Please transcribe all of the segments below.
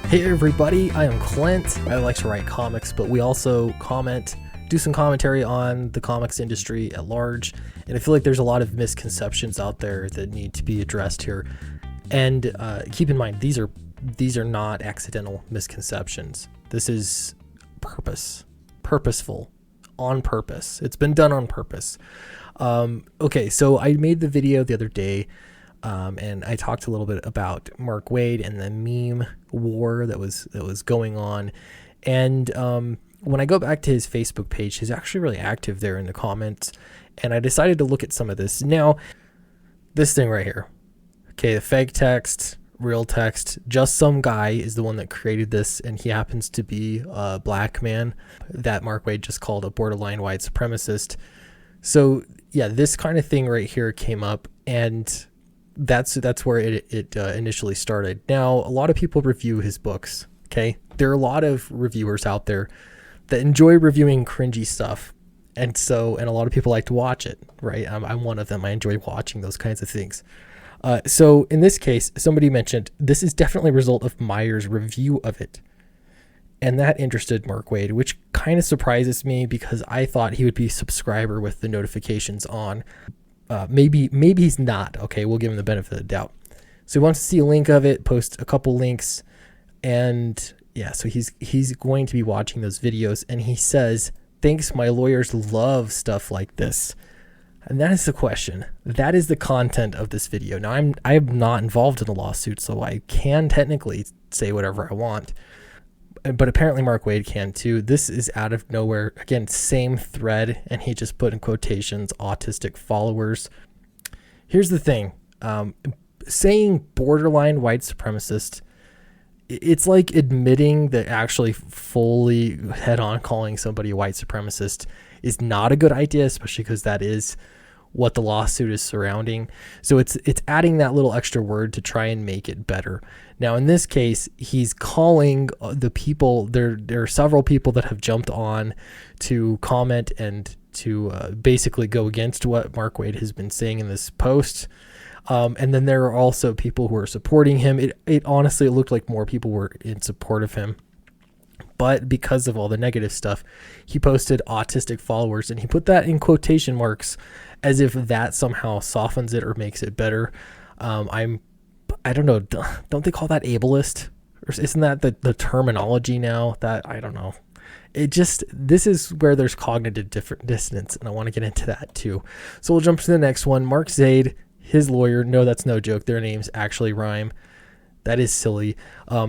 Hey everybody, I am Clint. I like to write comics, but we also do some commentary on the comics industry at large. And I feel like there's a lot of misconceptions out there that need to be addressed here. And keep in mind, these are not accidental misconceptions. This is purposeful, on purpose. It's been done on purpose. Okay, so I made the video the other day. And I talked a little bit about Mark Waid and the meme war that was going on. And when I go back to his Facebook page, he's actually really active there in the comments. And I decided to look at some of this. Now, this thing right here. Okay, the fake text, real text, just some guy is the one that created this. And he happens to be a black man that Mark Waid just called a borderline white supremacist. So, yeah, this kind of thing right here came up. And that's where it initially started. Now, a lot of people review his books, okay? There are a lot of reviewers out there that enjoy reviewing cringy stuff. And a lot of people like to watch it, right? I'm one of them. I enjoy watching those kinds of things. So in this case, somebody mentioned, this is definitely a result of Meyer's review of it. And that interested Mark Waid, which kind of surprises me because I thought he would be a subscriber with the notifications on. Maybe he's not. Okay, we'll give him the benefit of the doubt. So he wants to see a link of it, post a couple links, and yeah, so he's going to be watching those videos, and he says, "Thanks, my lawyers love stuff like this." And that is the question. That is the content of this video. Now, I am not involved in a lawsuit, so I can technically say whatever I want. But apparently Mark Waid can too. This is out of nowhere. Again, same thread, and he just put in quotations, autistic followers. Here's the thing. Saying borderline white supremacist, it's like admitting that actually fully head-on calling somebody a white supremacist is not a good idea, especially because that is what the lawsuit is surrounding. So it's adding that little extra word to try and make it better. Now, in this case, he's calling the people, there are several people that have jumped on to comment and to basically go against what Mark Waid has been saying in this post. And then there are also people who are supporting him. It honestly, it looked like more people were in support of him. But because of all the negative stuff, he posted autistic followers, and he put that in quotation marks as if that somehow softens it or makes it better. I don't know. Don't they call that ableist? Or isn't that the terminology now? That, I don't know. This is where there's cognitive dissonance, and I want to get into that too. So we'll jump to the next one. Mark Zaid, his lawyer. No, that's no joke. Their names actually rhyme. That is silly.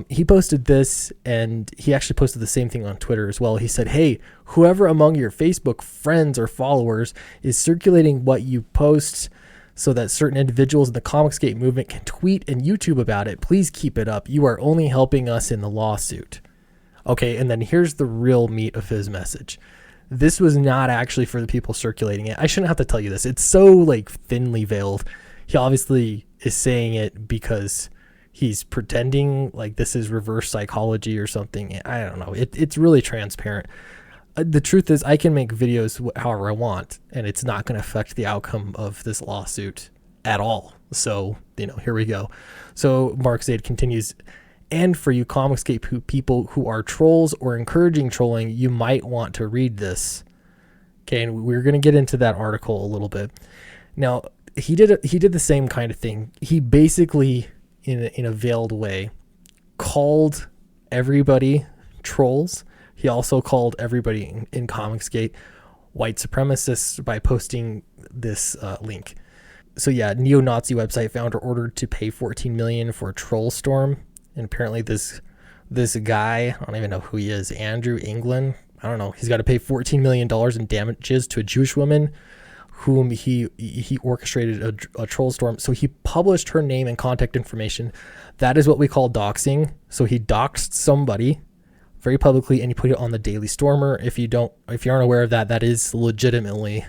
He posted this, and he actually posted the same thing on Twitter as well. He said, "Hey, whoever among your Facebook friends or followers is circulating what you post so that certain individuals in the Comicsgate movement can tweet and YouTube about it, please keep it up. You are only helping us in the lawsuit." Okay, and then here's the real meat of his message. This was not actually for the people circulating it. I shouldn't have to tell you this. It's so thinly veiled. He obviously is saying it because he's pretending like this is reverse psychology or something. I don't know. It's really transparent. The truth is, I can make videos however I want, and it's not going to affect the outcome of this lawsuit at all. So, here we go. So Mark Zaid continues, "And for you Comicsgate people who are trolls or encouraging trolling, you might want to read this." Okay, and we're going to get into that article a little bit. Now, he did the same kind of thing. He basically, in a veiled way, called everybody trolls. He also called everybody in Comicsgate white supremacists by posting this link. So yeah, neo-Nazi website founder ordered to pay $14 million for a troll storm. And apparently this guy, I don't even know who he is, Andrew England, I don't know, he's got to pay $14 million in damages to a Jewish woman whom he orchestrated a troll storm. So he published her name and contact information. That is what we call doxing. So he doxed somebody very publicly, and he put it on the Daily Stormer. If you aren't aware of that, that is legitimately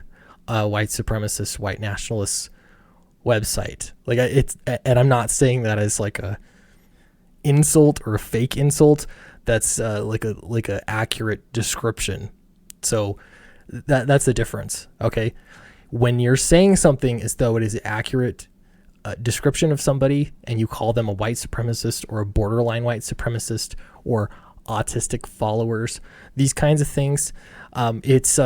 a white supremacist, white nationalist website. And I'm not saying that as like a insult or a fake insult. That's like a accurate description. So that's the difference. Okay. When you're saying something as though it is accurate, description of somebody and you call them a white supremacist or a borderline white supremacist or autistic followers, these kinds of things, it's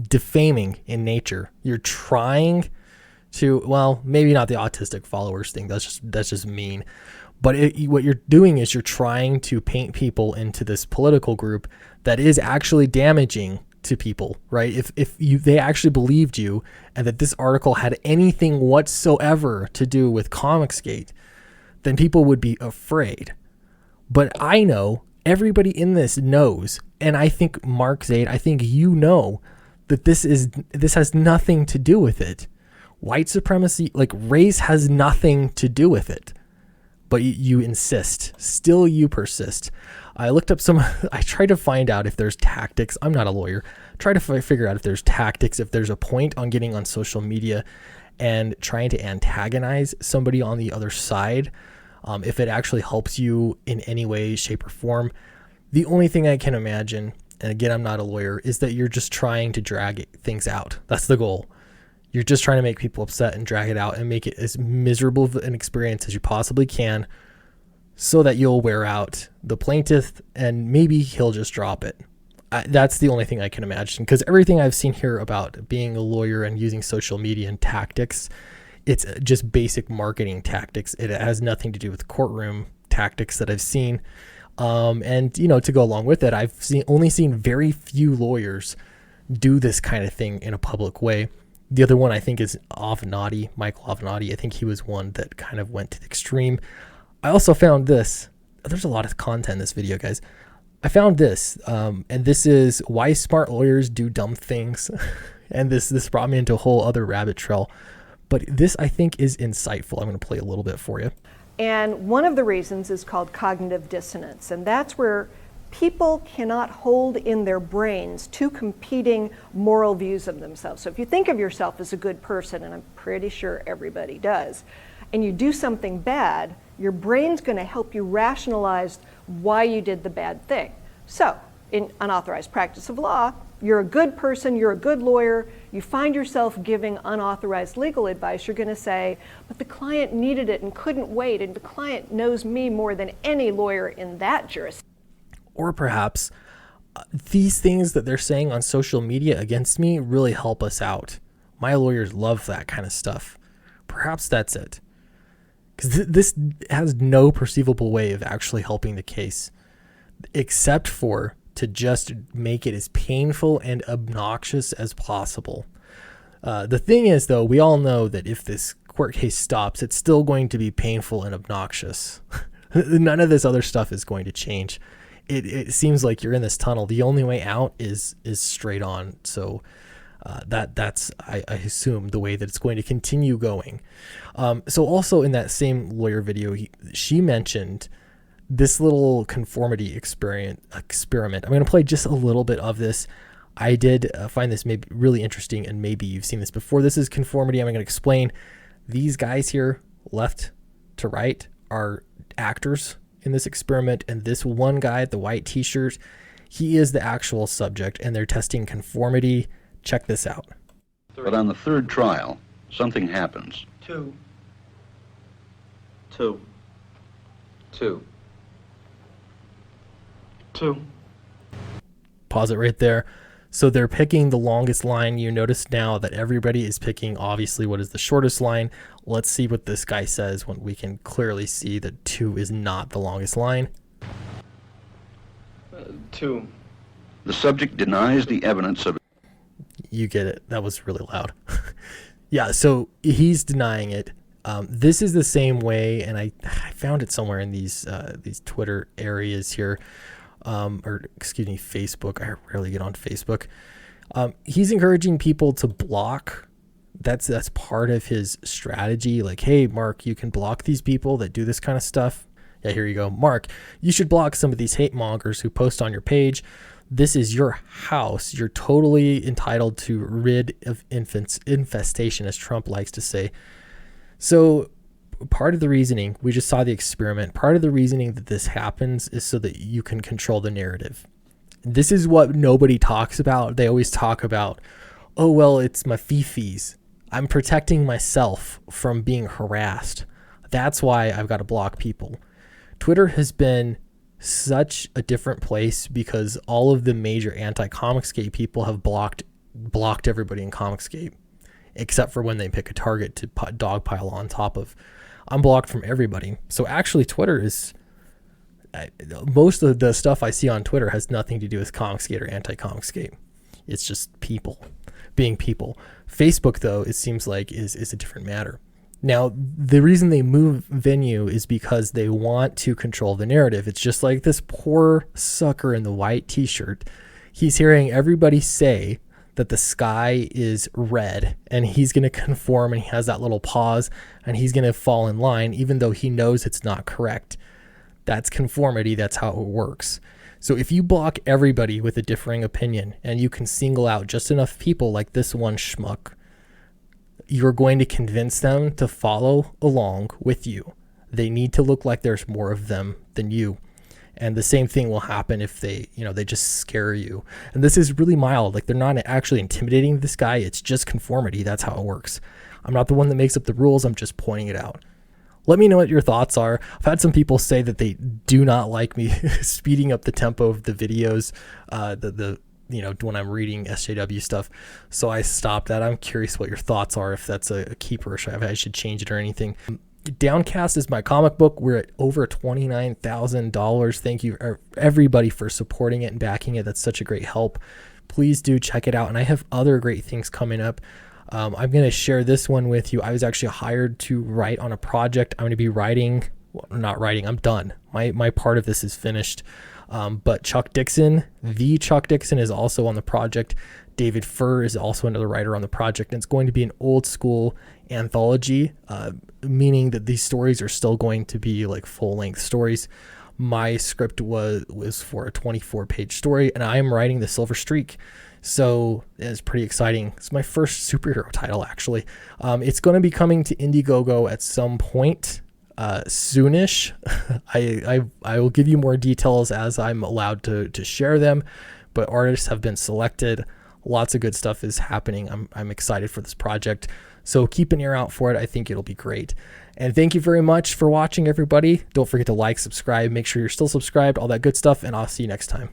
defaming in nature. You're trying to, well, maybe not the autistic followers thing. That's just mean. But what you're doing is you're trying to paint people into this political group that is actually damaging to people, right? If they actually believed you and that this article had anything whatsoever to do with Comicsgate, then people would be afraid. But I know, everybody in this knows, and I think Mark, Zaid, I think you know that this has nothing to do with it. White supremacy, like race, has nothing to do with it. But you insist. Still, you persist. I looked up I tried to find out if there's tactics. I'm not a lawyer. Try to figure out if there's tactics, if there's a point on getting on social media and trying to antagonize somebody on the other side. If it actually helps you in any way, shape, or form. The only thing I can imagine, and again, I'm not a lawyer, is that you're just trying to drag things out. That's the goal. You're just trying to make people upset and drag it out and make it as miserable of an experience as you possibly can so that you'll wear out the plaintiff and maybe he'll just drop it. That's the only thing I can imagine, because everything I've seen here about being a lawyer and using social media and tactics, it's just basic marketing tactics. It has nothing to do with courtroom tactics that I've seen. And, to go along with it, I've only seen very few lawyers do this kind of thing in a public way. The other one I think is Michael Avenatti. I think he was one that kind of went to the extreme. I also found this. There's a lot of content in this video, guys. I found this, and this is why smart lawyers do dumb things. And this brought me into a whole other rabbit trail. But this, I think, is insightful. I'm going to play a little bit for you. And one of the reasons is called cognitive dissonance. And that's where people cannot hold in their brains two competing moral views of themselves. So if you think of yourself as a good person, and I'm pretty sure everybody does, and you do something bad, your brain's going to help you rationalize why you did the bad thing. So in unauthorized practice of law, you're a good person, you're a good lawyer, you find yourself giving unauthorized legal advice, you're going to say, but the client needed it and couldn't wait, and the client knows me more than any lawyer in that jurisdiction. Or perhaps these things that they're saying on social media against me really help us out. My lawyers love that kind of stuff. Perhaps that's it. Because this has no perceivable way of actually helping the case, except for to just make it as painful and obnoxious as possible. The thing is, though, we all know that if this court case stops, it's still going to be painful and obnoxious. None of this other stuff is going to change. It seems like you're in this tunnel. The only way out is straight on. So that's I assume the way that it's going to continue going. So also in that same lawyer video, she mentioned this little conformity experiment. I'm going to play just a little bit of this. I did find this maybe really interesting, and maybe you've seen this before. This is conformity. I'm going to explain. These guys here, left to right, are actors in this experiment, and this one guy, the white t-shirt, he is the actual subject, and they're testing conformity. Check this out. But on the third trial, something happens. Two. Pause it right there. So they're picking the longest line. You notice now that everybody is picking, obviously, what is the shortest line. Let's see what this guy says when we can clearly see that 2 is not the longest line. 2. The subject denies the evidence of... You get it. That was really loud. Yeah, so he's denying it. This is the same way, and I found it somewhere in these Twitter areas here. Facebook. I rarely get on Facebook. He's encouraging people to block. That's part of his strategy. Like, hey, Mark, you can block these people that do this kind of stuff. Yeah, here you go. Mark, you should block some of these hate mongers who post on your page. This is your house. You're totally entitled to rid of infestation, as Trump likes to say. So part of the reasoning, we just saw the experiment, part of the reasoning that this happens is so that you can control the narrative. This is what nobody talks about. They always talk about, oh, well, it's my fifis. I'm protecting myself from being harassed. That's why I've got to block people. Twitter has been such a different place because all of the major anti-Comicsgate people have blocked everybody in Comicsgate, except for when they pick a target to dogpile on top of. I'm blocked from everybody. So actually Twitter is, most of the stuff I see on Twitter has nothing to do with Comicsgate or anti-Comicsgate. It's just people being people. Facebook, though, it seems like is a different matter. Now, the reason they move venue is because they want to control the narrative. It's just like this poor sucker in the white t-shirt. He's hearing everybody say that the sky is red and he's going to conform, and he has that little pause and he's going to fall in line even though he knows it's not correct. That's conformity. That's how it works. So if you block everybody with a differing opinion and you can single out just enough people like this one schmuck, you're going to convince them to follow along with you. They need to look like there's more of them than you. And the same thing will happen if they just scare you. And this is really mild. Like, they're not actually intimidating this guy. It's just conformity. That's how it works. I'm not the one that makes up the rules. I'm just pointing it out. Let me know what your thoughts are. I've had some people say that they do not like me speeding up the tempo of the videos, when I'm reading SJW stuff. So I stopped that. I'm curious what your thoughts are, if that's a keeper, or I should change it or anything. Downcast is my comic book. We're at over $29,000. Thank you everybody for supporting it and backing it. That's such a great help. Please do check it out. And I have other great things coming up. I'm going to share this one with you. I was actually hired to write on a project. I'm going to be writing, not writing, I'm done. My part of this is finished. But Chuck Dixon is also on the project. David Furr is also another writer on the project. And it's going to be an old school anthology, meaning that these stories are still going to be like full length stories. My script was for a 24-page story, and I am writing the Silver Streak. So it's pretty exciting. It's my first superhero title, actually. It's going to be coming to Indiegogo at some point soonish. I will give you more details as I'm allowed to share them, but artists have been selected. Lots of good stuff is happening. I'm excited for this project. So keep an ear out for it. I think it'll be great. And thank you very much for watching, everybody. Don't forget to like, subscribe, make sure you're still subscribed, all that good stuff, and I'll see you next time.